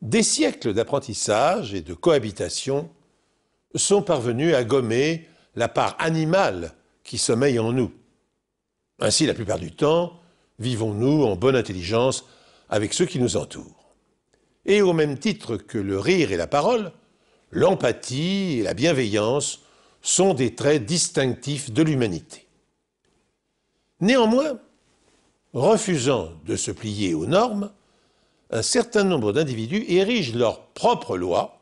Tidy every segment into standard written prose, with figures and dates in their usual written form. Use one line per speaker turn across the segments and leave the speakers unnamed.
Des siècles d'apprentissage et de cohabitation sont parvenus à gommer la part animale qui sommeille en nous. Ainsi, la plupart du temps, vivons-nous en bonne intelligence avec ceux qui nous entourent. Et au même titre que le rire et la parole, l'empathie et la bienveillance sont des traits distinctifs de l'humanité. Néanmoins, refusant de se plier aux normes, un certain nombre d'individus érigent leurs propres lois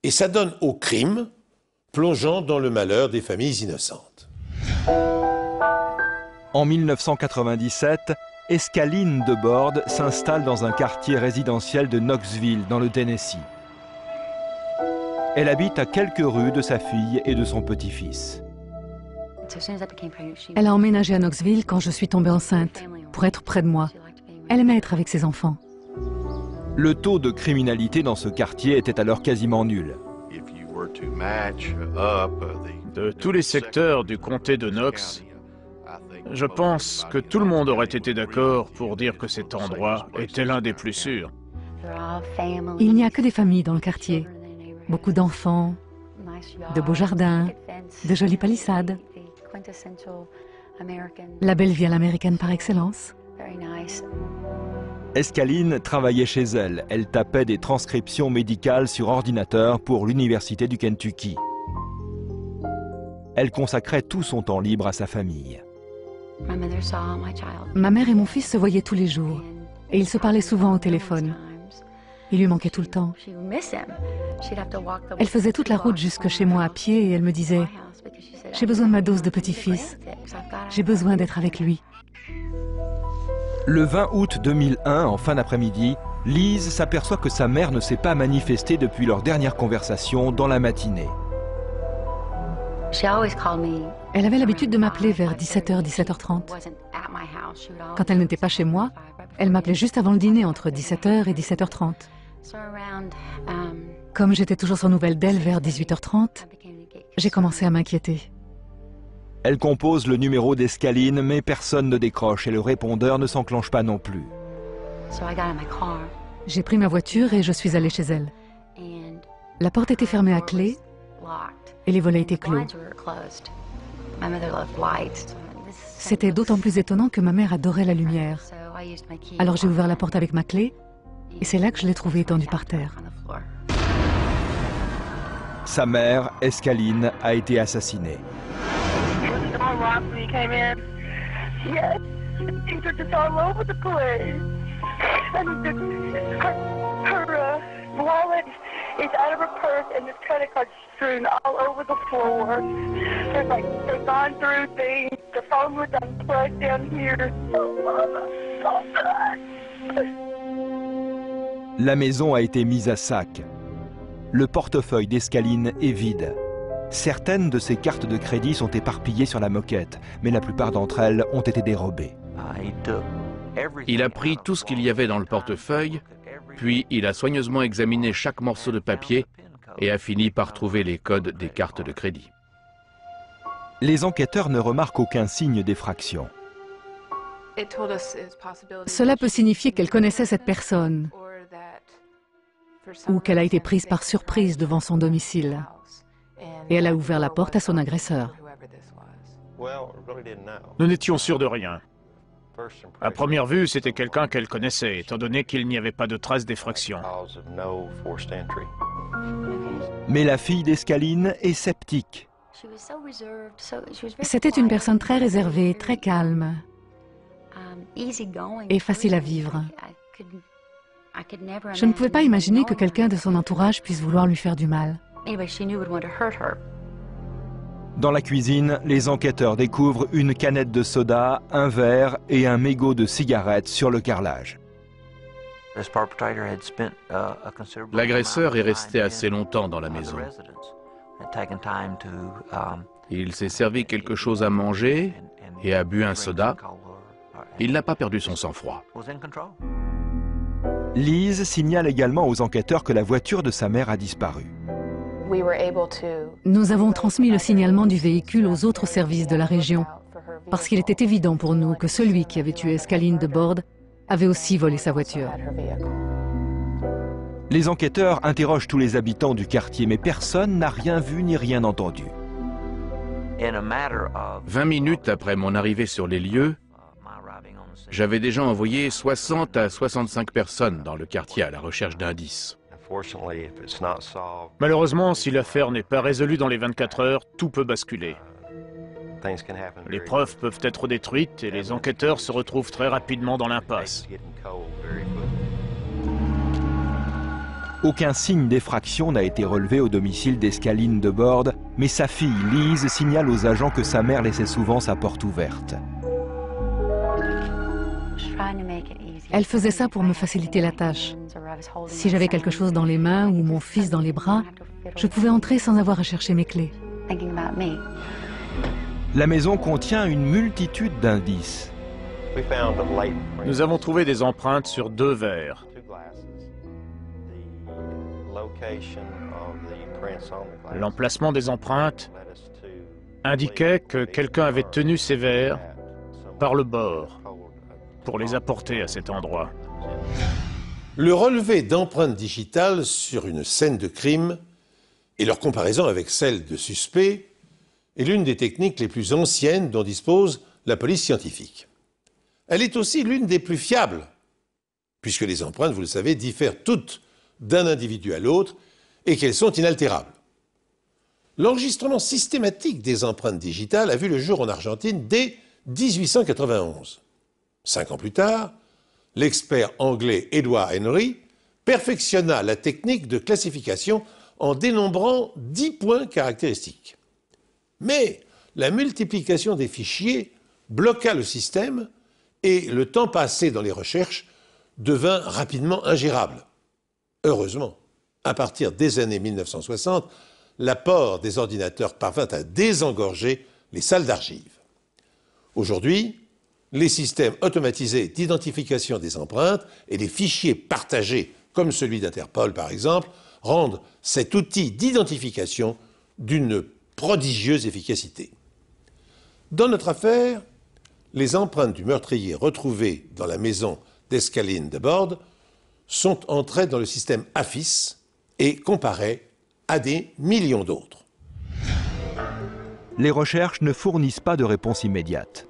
et s'adonnent au crime, plongeant dans le malheur des familles innocentes.
En 1997, Escaline de Borde s'installe dans un quartier résidentiel de Knoxville, dans le Tennessee. Elle habite à quelques rues de sa fille et de son petit-fils.
Elle a emménagé à Knoxville quand je suis tombée enceinte, pour être près de moi. Elle aimait être avec ses enfants.
Le taux de criminalité dans ce quartier était alors quasiment nul.
De tous les secteurs du comté de Knox, je pense que tout le monde aurait été d'accord pour dire que cet endroit était l'un des plus sûrs.
Il n'y a que des familles dans le quartier. Beaucoup d'enfants, de beaux jardins, de jolies palissades. La belle vie à l'américaine par excellence.
Escaline travaillait chez elle. Elle tapait des transcriptions médicales sur ordinateur pour l'Université du Kentucky. Elle consacrait tout son temps libre à sa famille.
Ma mère et mon fils se voyaient tous les jours. Et ils se parlaient souvent au téléphone. Il lui manquait tout le temps. Elle faisait toute la route jusque chez moi à pied et elle me disait « J'ai besoin de ma dose de petit-fils. J'ai besoin d'être avec lui. »
Le 20 août 2001, en fin d'après-midi, Lise s'aperçoit que sa mère ne s'est pas manifestée depuis leur dernière conversation dans la matinée.
Elle avait l'habitude de m'appeler vers 17h, 17h30. Quand elle n'était pas chez moi, elle m'appelait juste avant le dîner, entre 17h et 17h30. Comme j'étais toujours sans nouvelles d'elle vers 18h30, j'ai commencé à m'inquiéter.
Elle compose le numéro d'Escaline, mais personne ne décroche et le répondeur ne s'enclenche pas non plus.
J'ai pris ma voiture et je suis allée chez elle. La porte était fermée à clé et les volets étaient clos. C'était d'autant plus étonnant que ma mère adorait la lumière. Alors j'ai ouvert la porte avec ma clé et c'est là que je l'ai trouvée étendue par terre.
Sa mère, Escaline, a été assassinée.
It's out of her purse and this credit card strewn all over the floor. There's like, they've gone through things. The phone was unplugged down here. Oh, Mama, so sad.
La maison a été mise à sac. Le portefeuille d'Escaline est vide. Certaines de ses cartes de crédit sont éparpillées sur la moquette, mais la plupart d'entre elles ont été dérobées.
Il a pris tout ce qu'il y avait dans le portefeuille, puis il a soigneusement examiné chaque morceau de papier et a fini par trouver les codes des cartes de crédit.
Les enquêteurs ne remarquent aucun signe d'effraction.
Cela peut signifier qu'elle connaissait cette personne ou qu'elle a été prise par surprise devant son domicile et elle a ouvert la porte à son agresseur.
Nous n'étions sûrs de rien. À première vue, c'était quelqu'un qu'elle connaissait, étant donné qu'il n'y avait pas de traces d'effraction.
Mais la fille d'Escaline est sceptique.
C'était une personne très réservée, très calme et facile à vivre. Je ne pouvais pas imaginer que quelqu'un de son entourage puisse vouloir lui faire du mal.
Dans la cuisine, les enquêteurs découvrent une canette de soda, un verre et un mégot de cigarette sur le carrelage.
L'agresseur est resté assez longtemps dans la maison. Il s'est servi quelque chose à manger et a bu un soda. Il n'a pas perdu son sang-froid.
Lise signale également aux enquêteurs que la voiture de sa mère a disparu.
Nous avons transmis le signalement du véhicule aux autres services de la région, parce qu'il était évident pour nous que celui qui avait tué Escaline de Borde avait aussi volé sa voiture.
Les enquêteurs interrogent tous les habitants du quartier, mais personne n'a rien vu ni rien entendu.
20 minutes après mon arrivée sur les lieux, j'avais déjà envoyé 60 à 65 personnes dans le quartier à la recherche d'indices.
Malheureusement, si l'affaire n'est pas résolue dans les 24 heures, tout peut basculer. Les preuves peuvent être détruites et les enquêteurs se retrouvent très rapidement dans l'impasse.
Aucun signe d'effraction n'a été relevé au domicile d'Escaline de Borde, mais sa fille, Lise, signale aux agents que sa mère laissait souvent sa porte ouverte.
Elle faisait ça pour me faciliter la tâche. Si j'avais quelque chose dans les mains ou mon fils dans les bras, je pouvais entrer sans avoir à chercher mes clés.
La maison contient une multitude d'indices.
Nous avons trouvé des empreintes sur 2 verres. L'emplacement des empreintes indiquait que quelqu'un avait tenu ces verres par le bord pour les apporter à cet endroit.
Le relevé d'empreintes digitales sur une scène de crime et leur comparaison avec celle de suspects est l'une des techniques les plus anciennes dont dispose la police scientifique. Elle est aussi l'une des plus fiables, puisque les empreintes, vous le savez, diffèrent toutes d'un individu à l'autre et qu'elles sont inaltérables. L'enregistrement systématique des empreintes digitales a vu le jour en Argentine dès 1891. 5 ans plus tard, l'expert anglais Edward Henry perfectionna la technique de classification en dénombrant 10 points caractéristiques. Mais la multiplication des fichiers bloqua le système et le temps passé dans les recherches devint rapidement ingérable. Heureusement, à partir des années 1960, l'apport des ordinateurs parvint à désengorger les salles d'archives. Aujourd'hui, les systèmes automatisés d'identification des empreintes et les fichiers partagés, comme celui d'Interpol par exemple, rendent cet outil d'identification d'une prodigieuse efficacité. Dans notre affaire, les empreintes du meurtrier retrouvées dans la maison d'Escaline de Borde sont entrées dans le système AFIS et comparées à des millions d'autres.
Les recherches ne fournissent pas de réponse immédiate.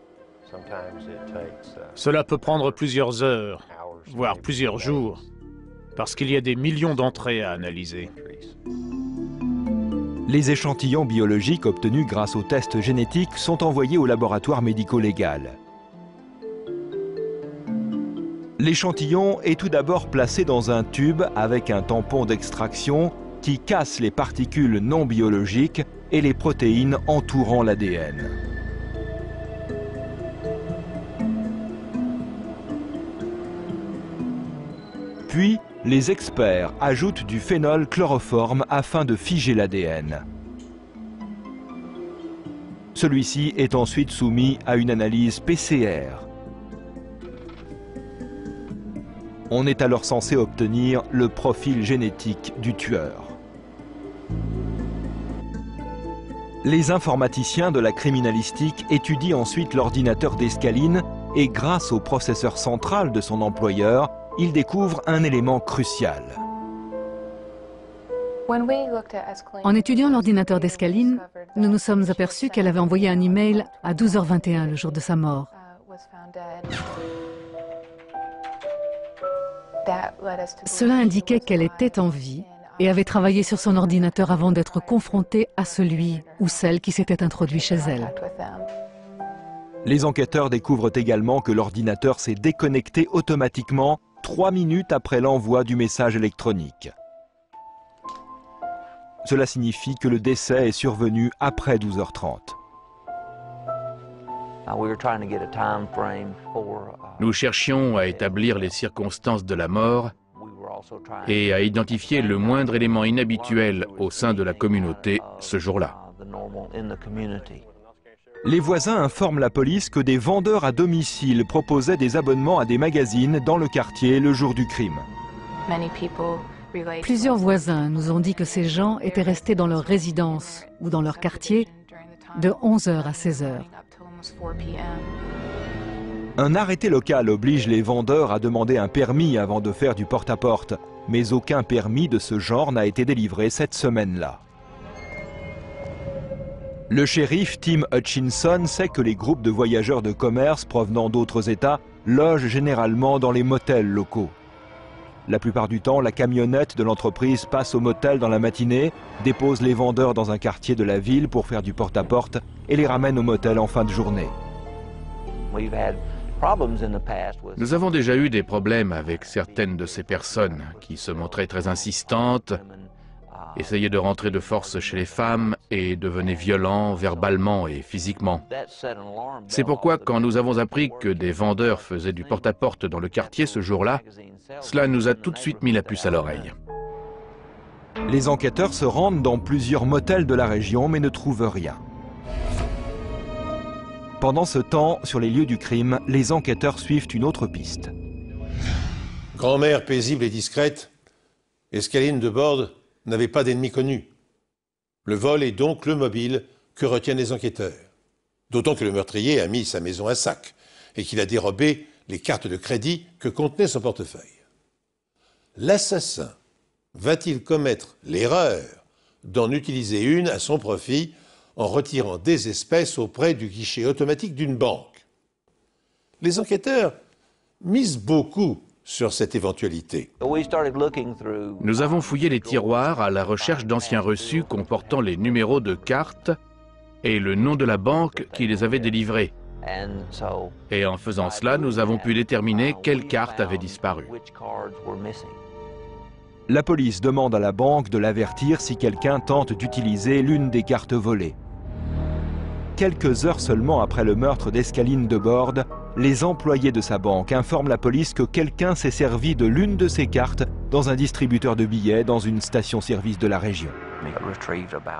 Cela peut prendre plusieurs heures, voire plusieurs jours, parce qu'il y a des millions d'entrées à analyser.
Les échantillons biologiques obtenus grâce aux tests génétiques sont envoyés au laboratoire médico-légal. L'échantillon est tout d'abord placé dans un tube avec un tampon d'extraction qui casse les particules non biologiques et les protéines entourant l'ADN. Puis, les experts ajoutent du phénol chloroforme afin de figer l'ADN. Celui-ci est ensuite soumis à une analyse PCR. On est alors censé obtenir le profil génétique du tueur. Les informaticiens de la criminalistique étudient ensuite l'ordinateur d'Escaline et grâce au processeur central de son employeur, ils découvrent un élément crucial.
En étudiant l'ordinateur d'Escaline, nous nous sommes aperçus qu'elle avait envoyé un email à 12h21 le jour de sa mort. Cela indiquait qu'elle était en vie et avait travaillé sur son ordinateur avant d'être confrontée à celui ou celle qui s'était introduit chez elle.
Les enquêteurs découvrent également que l'ordinateur s'est déconnecté automatiquement 3 minutes après l'envoi du message électronique. Cela signifie que le décès est survenu après 12h30.
Nous cherchions à établir les circonstances de la mort et à identifier le moindre élément inhabituel au sein de la communauté ce jour-là.
Les voisins informent la police que des vendeurs à domicile proposaient des abonnements à des magazines dans le quartier le jour du crime.
Plusieurs voisins nous ont dit que ces gens étaient restés dans leur résidence ou dans leur quartier de 11h à 16h.
Un arrêté local oblige les vendeurs à demander un permis avant de faire du porte-à-porte. mais aucun permis de ce genre n'a été délivré cette semaine-là. Le shérif Tim Hutchinson sait que les groupes de voyageurs de commerce provenant d'autres États logent généralement dans les motels locaux. La plupart du temps, la camionnette de l'entreprise passe au motel dans la matinée, dépose les vendeurs dans un quartier de la ville pour faire du porte-à-porte et les ramène au motel en fin de journée.
Nous avons déjà eu des problèmes avec certaines de ces personnes qui se montraient très insistantes, essayaient de rentrer de force chez les femmes et devenaient violents verbalement et physiquement. C'est pourquoi quand nous avons appris que des vendeurs faisaient du porte-à-porte dans le quartier ce jour-là, cela nous a tout de suite mis la puce à l'oreille.
Les enquêteurs se rendent dans plusieurs motels de la région mais ne trouvent rien. Pendant ce temps, sur les lieux du crime, les enquêteurs suivent une autre piste.
Grand-mère paisible et discrète, Escaline de Borde n'avait pas d'ennemi connu. Le vol est donc le mobile que retiennent les enquêteurs. D'autant que le meurtrier a mis sa maison à sac et qu'il a dérobé les cartes de crédit que contenait son portefeuille. L'assassin va-t-il commettre l'erreur d'en utiliser une à son profit en retirant des espèces auprès du guichet automatique d'une banque? Les enquêteurs misent beaucoup sur cette éventualité.
Nous avons fouillé les tiroirs à la recherche d'anciens reçus comportant les numéros de cartes et le nom de la banque qui les avait délivrés. Et en faisant cela, nous avons pu déterminer quelles cartes avaient disparu.
La police demande à la banque de l'avertir si quelqu'un tente d'utiliser l'une des cartes volées. Quelques heures seulement après le meurtre d'Escaline de Borde, les employés de sa banque informent la police que quelqu'un s'est servi de l'une de ses cartes dans un distributeur de billets dans une station-service de la région.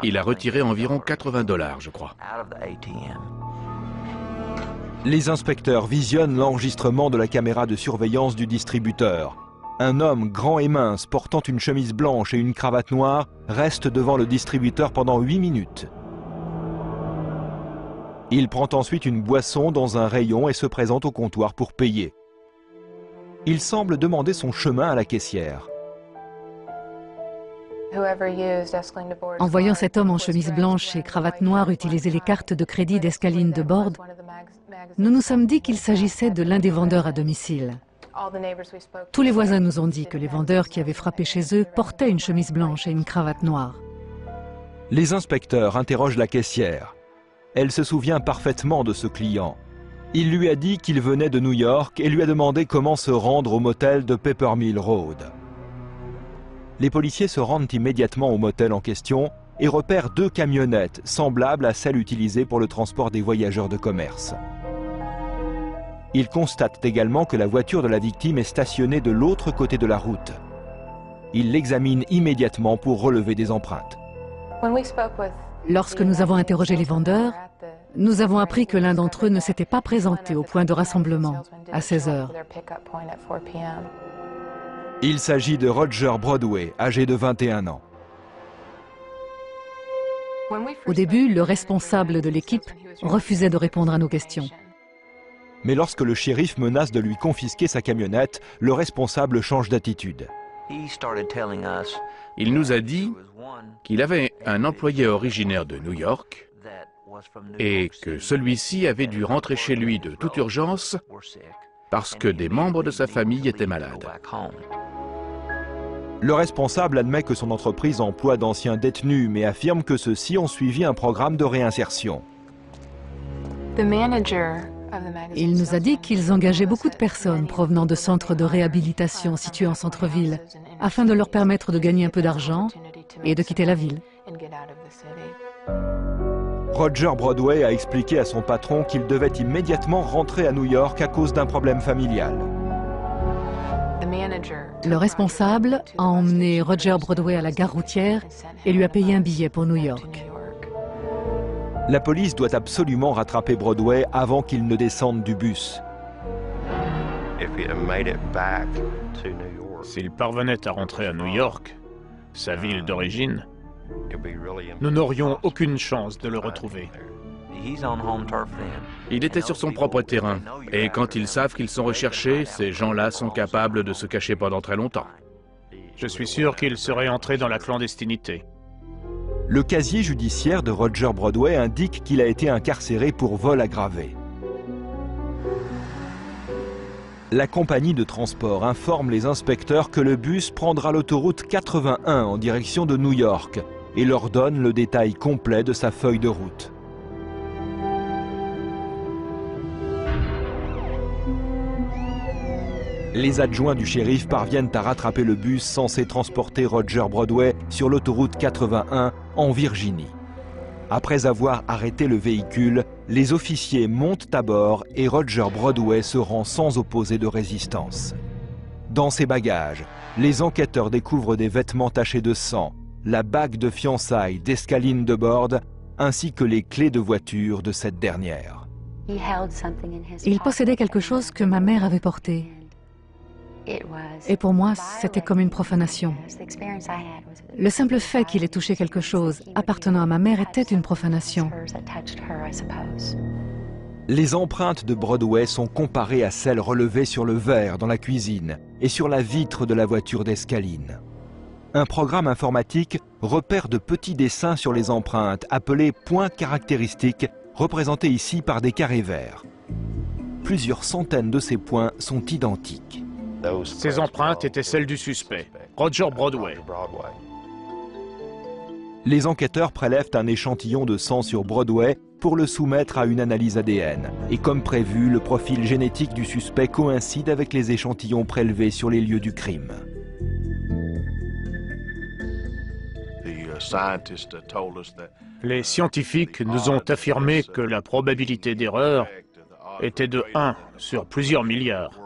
Il a retiré environ 80 $, je crois.
Les inspecteurs visionnent l'enregistrement de la caméra de surveillance du distributeur. Un homme grand et mince portant une chemise blanche et une cravate noire reste devant le distributeur pendant 8 minutes. Il prend ensuite une boisson dans un rayon et se présente au comptoir pour payer. Il semble demander son chemin à la caissière.
En voyant cet homme en chemise blanche et cravate noire utiliser les cartes de crédit d'Escaline de Borde, nous nous sommes dit qu'il s'agissait de l'un des vendeurs à domicile. Tous les voisins nous ont dit que les vendeurs qui avaient frappé chez eux portaient une chemise blanche et une cravate noire.
Les inspecteurs interrogent la caissière. Elle se souvient parfaitement de ce client. Il lui a dit qu'il venait de New York et lui a demandé comment se rendre au motel de Peppermill Road. Les policiers se rendent immédiatement au motel en question et repèrent 2 camionnettes semblables à celles utilisées pour le transport des voyageurs de commerce. Ils constatent également que la voiture de la victime est stationnée de l'autre côté de la route. Ils l'examinent immédiatement pour relever des empreintes.
Lorsque nous avons interrogé les vendeurs, nous avons appris que l'un d'entre eux ne s'était pas présenté au point de rassemblement à 16 heures.
Il s'agit de Roger Broadway, âgé de 21 ans.
Au début, le responsable de l'équipe refusait de répondre à nos questions.
Mais lorsque le shérif menace de lui confisquer sa camionnette, le responsable change d'attitude.
Il nous a dit qu'il avait un employé originaire de New York et que celui-ci avait dû rentrer chez lui de toute urgence parce que des membres de sa famille étaient malades.
Le responsable admet que son entreprise emploie d'anciens détenus, mais affirme que ceux-ci ont suivi un programme de réinsertion.
Il nous a dit qu'ils engageaient beaucoup de personnes provenant de centres de réhabilitation situés en centre-ville, afin de leur permettre de gagner un peu d'argent et de quitter la ville.
Roger Broadway a expliqué à son patron qu'il devait immédiatement rentrer à New York à cause d'un problème familial.
Le responsable a emmené Roger Broadway à la gare routière et lui a payé un billet pour New York.
La police doit absolument rattraper Broadway avant qu'il ne descende du bus.
S'il parvenait à rentrer à New York, sa ville d'origine, nous n'aurions aucune chance de le retrouver.
Il était sur son propre terrain, et quand ils savent qu'ils sont recherchés, ces gens-là sont capables de se cacher pendant très longtemps.
Je suis sûr qu'il serait entré dans la clandestinité.
Le casier judiciaire de Roger Broadway indique qu'il a été incarcéré pour vol aggravé. La compagnie de transport informe les inspecteurs que le bus prendra l'autoroute 81 en direction de New York et leur donne le détail complet de sa feuille de route. Les adjoints du shérif parviennent à rattraper le bus censé transporter Roger Broadway sur l'autoroute 81 en Virginie. Après avoir arrêté le véhicule, les officiers montent à bord et Roger Broadway se rend sans opposer de résistance. Dans ses bagages, les enquêteurs découvrent des vêtements tachés de sang, la bague de fiançailles d'Escaline de Borde, ainsi que les clés de voiture de cette dernière.
Il possédait quelque chose que ma mère avait porté. Et pour moi, c'était comme une profanation. Le simple fait qu'il ait touché quelque chose appartenant à ma mère était une profanation.
Les empreintes de Broadway sont comparées à celles relevées sur le verre dans la cuisine et sur la vitre de la voiture d'Escaline. Un programme informatique repère de petits dessins sur les empreintes appelés points caractéristiques, représentés ici par des carrés verts. Plusieurs centaines de ces points sont identiques.
Ces empreintes étaient celles du suspect, Roger Broadway.
Les enquêteurs prélèvent un échantillon de sang sur Broadway pour le soumettre à une analyse ADN. Et comme prévu, le profil génétique du suspect coïncide avec les échantillons prélevés sur les lieux du crime.
Les scientifiques nous ont affirmé que la probabilité d'erreur était de 1 sur plusieurs milliards.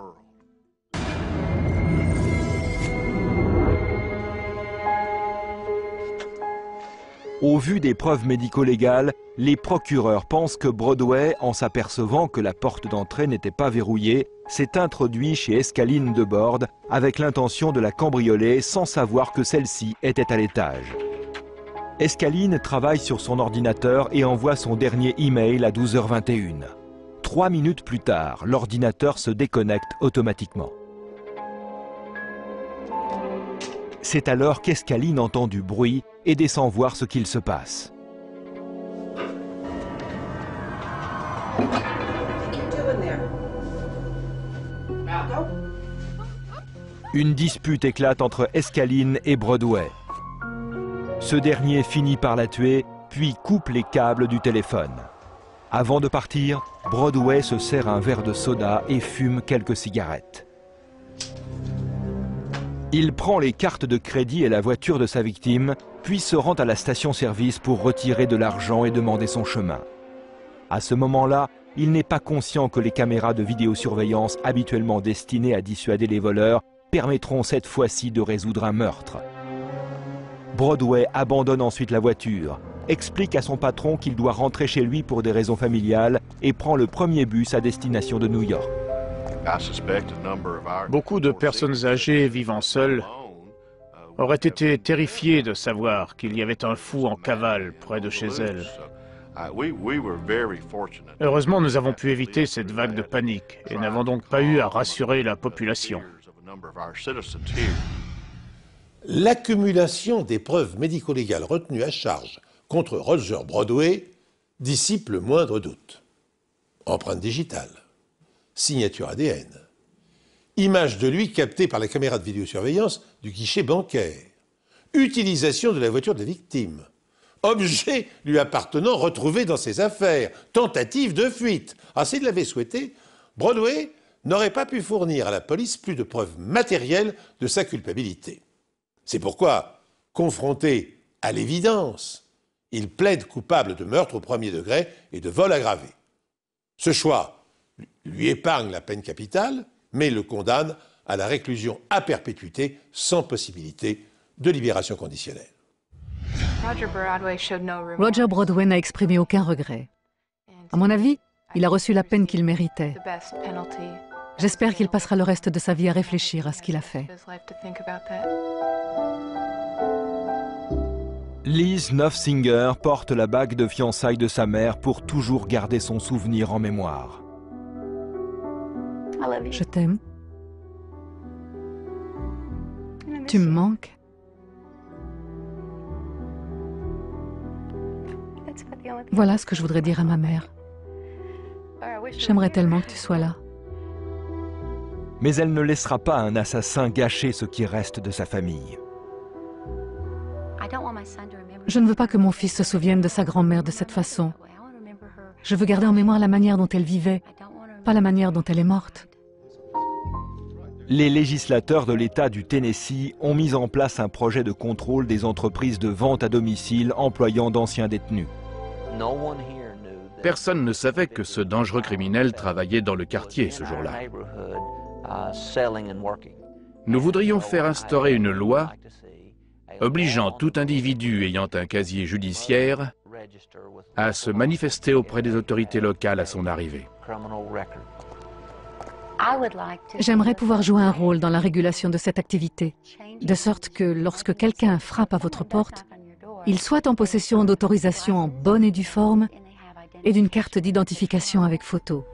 Au vu des preuves médico-légales, les procureurs pensent que Broadway, en s'apercevant que la porte d'entrée n'était pas verrouillée, s'est introduit chez Escaline de Borde avec l'intention de la cambrioler sans savoir que celle-ci était à l'étage. Escaline travaille sur son ordinateur et envoie son dernier email à 12h21. 3 minutes plus tard, l'ordinateur se déconnecte automatiquement. C'est alors qu'Escaline entend du bruit et descend voir ce qu'il se passe. Une dispute éclate entre Escaline et Broadway. Ce dernier finit par la tuer, puis coupe les câbles du téléphone. Avant de partir, Broadway se sert un verre de soda et fume quelques cigarettes. Il prend les cartes de crédit et la voiture de sa victime, puis se rend à la station-service pour retirer de l'argent et demander son chemin. À ce moment-là, il n'est pas conscient que les caméras de vidéosurveillance habituellement destinées à dissuader les voleurs permettront cette fois-ci de résoudre un meurtre. Broadway abandonne ensuite la voiture, explique à son patron qu'il doit rentrer chez lui pour des raisons familiales et prend le premier bus à destination de New York.
Beaucoup de personnes âgées vivant seules auraient été terrifiées de savoir qu'il y avait un fou en cavale près de chez elles. Heureusement, nous avons pu éviter cette vague de panique et n'avons donc pas eu à rassurer la population.
L'accumulation des preuves médico-légales retenues à charge contre Roger Broadway dissipe le moindre doute. Empreinte digitale, signature ADN, image de lui captée par la caméra de vidéosurveillance du guichet bancaire, utilisation de la voiture de la victime, objet lui appartenant retrouvé dans ses affaires, tentative de fuite. Ah, s'il l'avait souhaité, Broadway n'aurait pas pu fournir à la police plus de preuves matérielles de sa culpabilité. C'est pourquoi, confronté à l'évidence, il plaide coupable de meurtre au premier degré et de vol aggravé. Ce choix lui épargne la peine capitale, mais le condamne à la réclusion à perpétuité sans possibilité de libération conditionnelle.
Roger Broadway n'a exprimé aucun regret. À mon avis, il a reçu la peine qu'il méritait. J'espère qu'il passera le reste de sa vie à réfléchir à ce qu'il a fait.
Liz Nofsinger porte la bague de fiançailles de sa mère pour toujours garder son souvenir en mémoire.
Je t'aime. Tu me manques. Voilà ce que je voudrais dire à ma mère. J'aimerais tellement que tu sois là.
Mais elle ne laissera pas un assassin gâcher ce qui reste de sa famille.
Je ne veux pas que mon fils se souvienne de sa grand-mère de cette façon. Je veux garder en mémoire la manière dont elle vivait, pas la manière dont elle est morte.
Les législateurs de l'État du Tennessee ont mis en place un projet de contrôle des entreprises de vente à domicile employant d'anciens détenus.
Personne ne savait que ce dangereux criminel travaillait dans le quartier ce jour-là. Nous voudrions faire instaurer une loi obligeant tout individu ayant un casier judiciaire à se manifester auprès des autorités locales à son arrivée.
J'aimerais pouvoir jouer un rôle dans la régulation de cette activité, de sorte que lorsque quelqu'un frappe à votre porte, il soit en possession d'autorisations en bonne et due forme et d'une carte d'identification avec photo.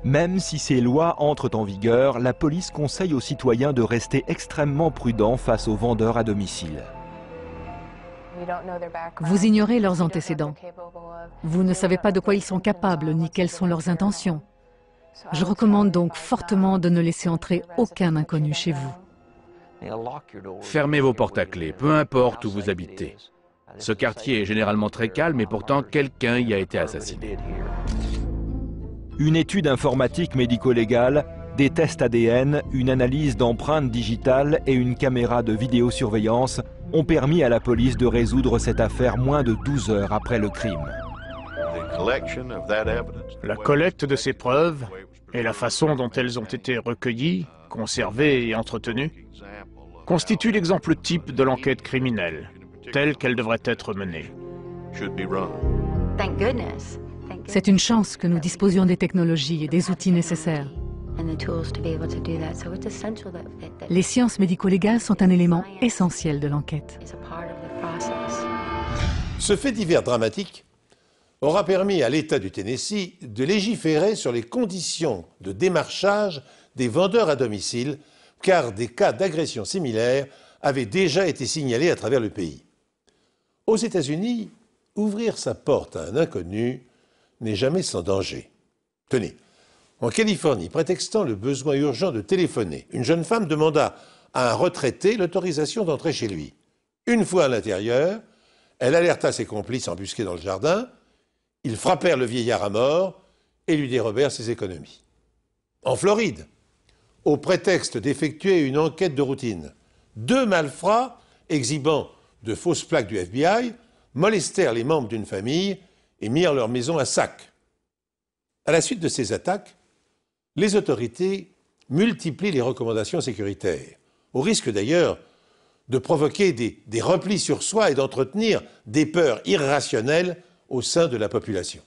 Même si ces lois entrent en vigueur, la police conseille aux citoyens de rester extrêmement prudents face aux vendeurs à domicile.
Vous ignorez leurs antécédents. Vous ne savez pas de quoi ils sont capables ni quelles sont leurs intentions. Je recommande donc fortement de ne laisser entrer aucun inconnu chez vous.
Fermez vos portes à clé, peu importe où vous habitez. Ce quartier est généralement très calme et pourtant quelqu'un y a été assassiné.
Une étude informatique médico-légale, des tests ADN, une analyse d'empreintes digitales et une caméra de vidéosurveillance ont permis à la police de résoudre cette affaire moins de 12 heures après le crime.
La collecte de ces preuves et la façon dont elles ont été recueillies, conservées et entretenues constituent l'exemple type de l'enquête criminelle, telle qu'elle devrait être menée.
C'est une chance que nous disposions des technologies et des outils nécessaires. Les sciences médico-légales sont un élément essentiel de l'enquête.
Ce fait divers dramatique aura permis à l'État du Tennessee de légiférer sur les conditions de démarchage des vendeurs à domicile, car des cas d'agression similaires avaient déjà été signalés à travers le pays. Aux États-Unis, ouvrir sa porte à un inconnu n'est jamais sans danger. Tenez, en Californie, prétextant le besoin urgent de téléphoner, une jeune femme demanda à un retraité l'autorisation d'entrer chez lui. Une fois à l'intérieur, elle alerta ses complices embusqués dans le jardin. Ils frappèrent le vieillard à mort et lui dérobèrent ses économies. En Floride, au prétexte d'effectuer une enquête de routine, 2 malfrats, exhibant de fausses plaques du FBI, molestèrent les membres d'une famille et mirent leur maison à sac. À la suite de ces attaques, les autorités multiplient les recommandations sécuritaires, au risque d'ailleurs de provoquer des replis sur soi et d'entretenir des peurs irrationnelles au sein de la population.